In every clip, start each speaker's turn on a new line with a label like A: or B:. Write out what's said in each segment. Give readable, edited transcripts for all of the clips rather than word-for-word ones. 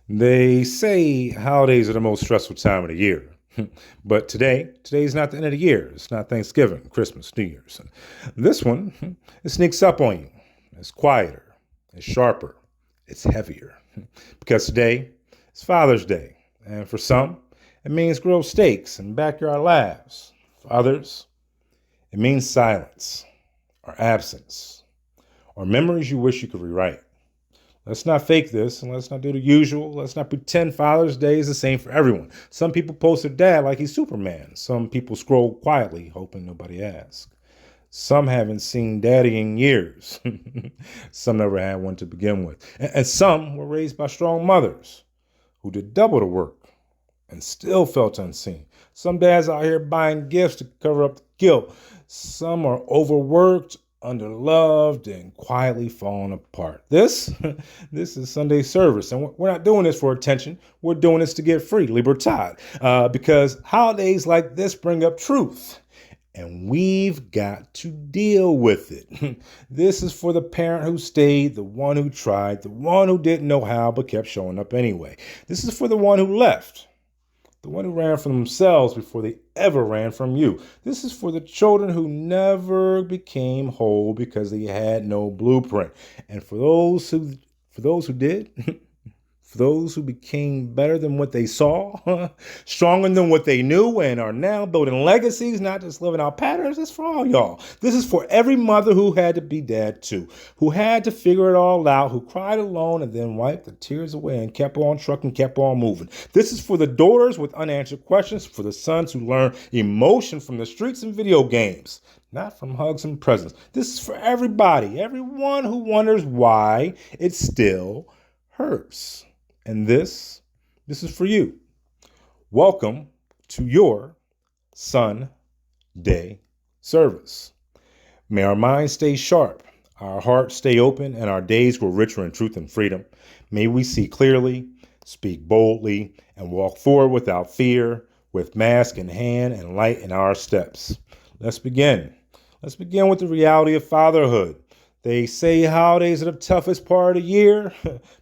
A: They say holidays are the most stressful time of the year. But today's not the end of the year. It's not Thanksgiving, Christmas, New Year's. This one, it sneaks up on you. It's quieter, it's sharper, it's heavier. Because today is Father's Day. And for some, it means grilled steaks and backyard laughs. For others, it means silence or absence or memories you wish you could rewrite. Let's not fake this and let's not do the usual. Let's not pretend Father's Day is the same for everyone. Some people post their dad like he's Superman. Some people scroll quietly, hoping nobody asks. Some haven't seen daddy in years. Some never had one to begin with. And some were raised by strong mothers who did double the work and still felt unseen. Some dads out here buying gifts to cover up the guilt. Some are overworked, underloved, and quietly falling apart. This is Sunday service, and we're not doing this for attention. We're doing this to get free, libertad, because holidays like this bring up truth. And we've got to deal with it. This is for the parent who stayed, the one who tried, the one who didn't know how but kept showing up anyway. This is for the one who left, the one who ran from themselves before they ever ran from you. This is for the children who never became whole because they had no blueprint. And for those who did, for those who became better than what they saw, stronger than what they knew, and are now building legacies, not just living out patterns. It's for all y'all. This is for every mother who had to be dad too, who had to figure it all out, who cried alone and then wiped the tears away and kept on trucking, kept on moving. This is for the daughters with unanswered questions, for the sons who learn emotion from the streets and video games, not from hugs and presents. This is for everybody, everyone who wonders why it still hurts. And this is for you. Welcome to your Sunday service. May our minds stay sharp, our hearts stay open, and our days grow richer in truth and freedom. May we see clearly, speak boldly, and walk forward without fear, with mask in hand and light in our steps. Let's begin. Let's begin with the reality of fatherhood. They say holidays are the toughest part of the year.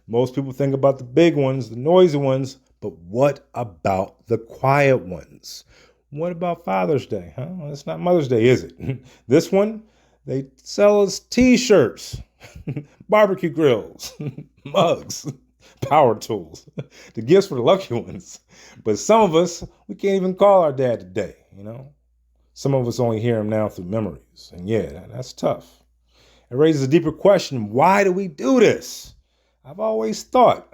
A: Most people think about the big ones, the noisy ones, but what about the quiet ones? What about Father's Day? Well, it's not Mother's Day, is it? This one, they sell us t-shirts, barbecue grills, mugs, power tools, the gifts for the lucky ones. But some of us, we can't even call our dad today, Some of us only hear him now through memories. And yeah, that's tough. It raises a deeper question. Why do we do this? I've always thought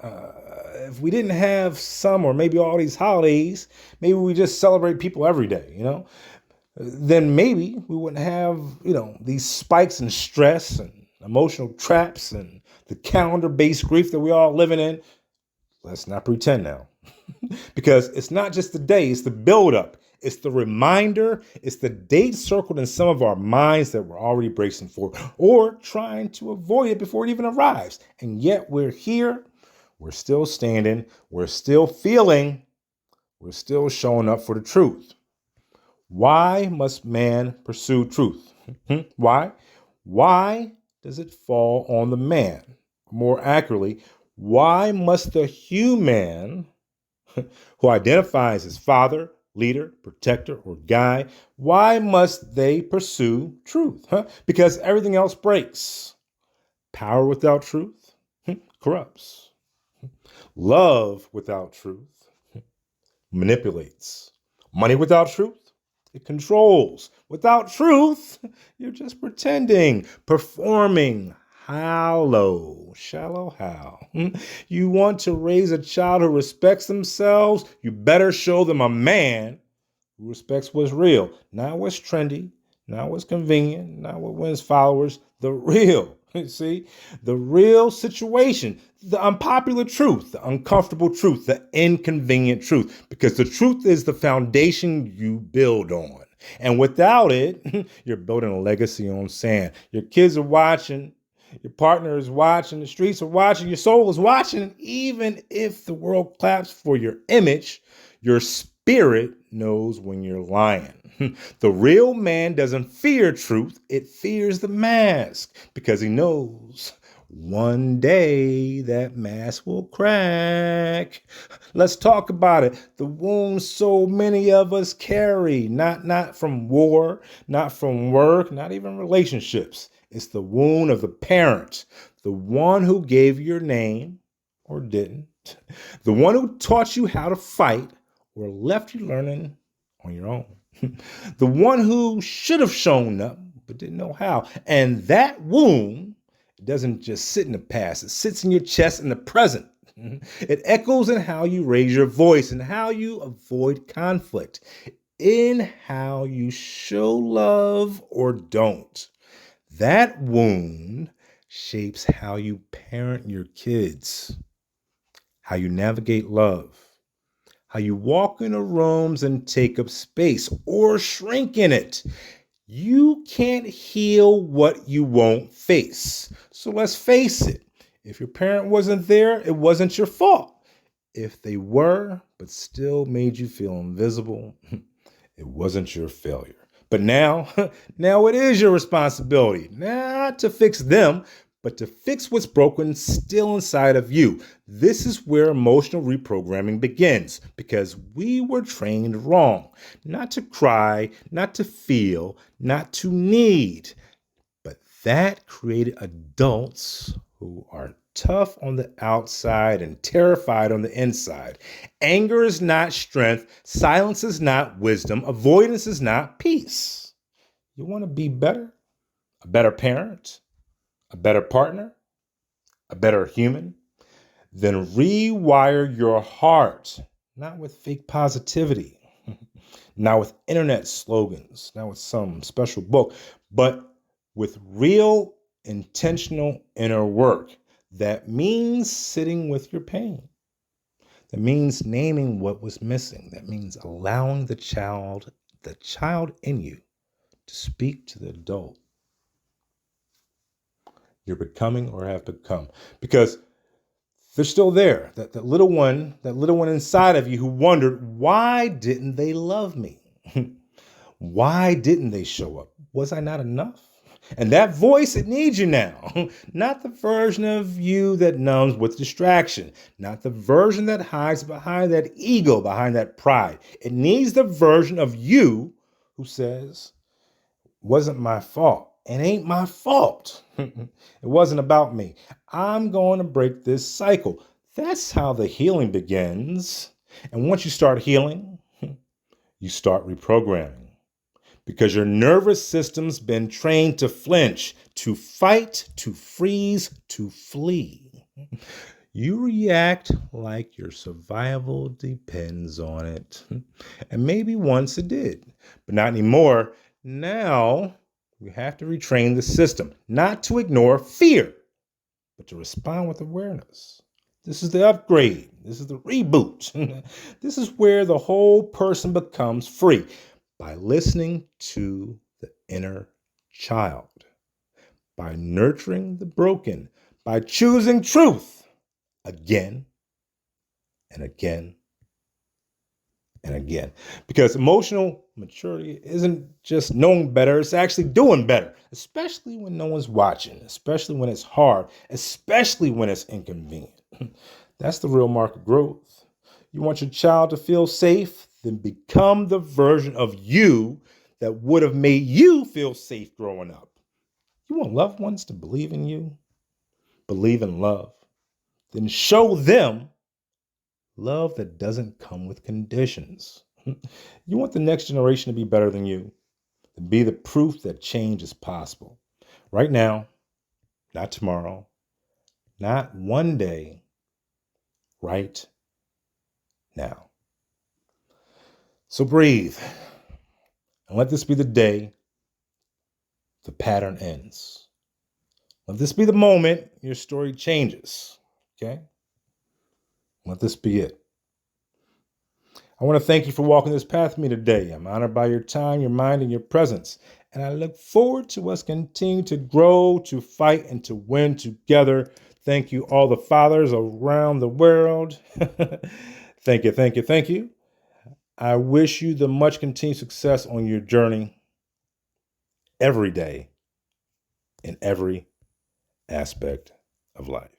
A: if we didn't have some or maybe all these holidays, maybe we just celebrate people every day, then maybe we wouldn't have, these spikes in stress and emotional traps and the calendar-based grief that we're all living in. Let's not pretend now. Because it's not just the day, it's the buildup. It's the reminder, it's the date circled in some of our minds that we're already bracing for or trying to avoid it before it even arrives. And yet we're here, we're still standing, we're still feeling, we're still showing up for the truth. Why must man pursue truth? Why? Why does it fall on the man? More accurately, why must the human who identifies as father, leader, protector, or guide, why must they pursue truth? Because everything else breaks. Power without truth corrupts. Love without truth manipulates. Money without truth, it controls. Without truth, you're just pretending, performing. Shallow how? You want to raise a child who respects themselves? You better show them a man who respects what's real, not what's trendy, not what's convenient, not what wins followers, the real. See, the real situation, the unpopular truth, the uncomfortable truth, the inconvenient truth, because the truth is the foundation you build on. And without it, you're building a legacy on sand. Your kids are watching. Your partner is watching, the streets are watching, your soul is watching. And even if the world claps for your image, your spirit knows when you're lying. The real man doesn't fear truth. It fears the mask because he knows One day that mask will crack. Let's talk about it. The wounds so many of us carry, not from war, not from work, not even relationships. It's the wound of the parent, the one who gave your name or didn't, the one who taught you how to fight or left you learning on your own, the one who should have shown up but didn't know how. And that wound doesn't just sit in the past, it sits in your chest in the present. It echoes in how you raise your voice and how you avoid conflict, in how you show love or don't. That wound shapes how you parent your kids, how you navigate love, how you walk into rooms and take up space or shrink in it. You can't heal what you won't face. So let's face it. If your parent wasn't there, it wasn't your fault. If they were, but still made you feel invisible, it wasn't your failure. But now, now it is your responsibility, not to fix them, but to fix what's broken still inside of you. This is where emotional reprogramming begins, because we were trained wrong. Not to cry, not to feel, not to need. But that created adults who are tough on the outside and terrified on the inside. Anger is not strength. Silence is not wisdom. Avoidance is not peace. You want to be better? A better parent? A better partner? A better human? Then rewire your heart, not with fake positivity, not with internet slogans, not with some special book, but with real, intentional inner work. That means sitting with your pain. That means naming what was missing. That means allowing the child in you to speak to the adult you're becoming or have become. Because they're still there. That little one inside of you who wondered, why didn't they love me? Why didn't they show up? Was I not enough? And that voice, it needs you now. Not the version of you that numbs with distraction. Not the version that hides behind that ego, behind that pride. It needs the version of you who says, wasn't my fault. It ain't my fault. It wasn't about me. I'm going to break this cycle. That's how the healing begins. And once you start healing, you start reprogramming. Because your nervous system's been trained to flinch, to fight, to freeze, to flee. You react like your survival depends on it. And maybe once it did, but not anymore. Now you have to retrain the system, not to ignore fear, but to respond with awareness. This is the upgrade. This is the reboot. This is where the whole person becomes free. By listening to the inner child, by nurturing the broken, by choosing truth again and again and again. Because emotional maturity isn't just knowing better, it's actually doing better, especially when no one's watching, especially when it's hard, especially when it's inconvenient. That's the real mark of growth. You want your child to feel safe? Then become the version of you that would have made you feel safe growing up. You want loved ones to believe in you, believe in love. Then show them love that doesn't come with conditions. You want the next generation to be better than you, to be the proof that change is possible. Right now, not tomorrow, not one day, right now. So breathe and let this be the day the pattern ends. Let this be the moment your story changes. Okay? Let this be it. I want to thank you for walking this path with me today. I'm honored by your time, your mind, and your presence. And I look forward to us continuing to grow, to fight, and to win together. Thank you, all the fathers around the world. Thank you, thank you, thank you. I wish you the much continued success on your journey every day in every aspect of life.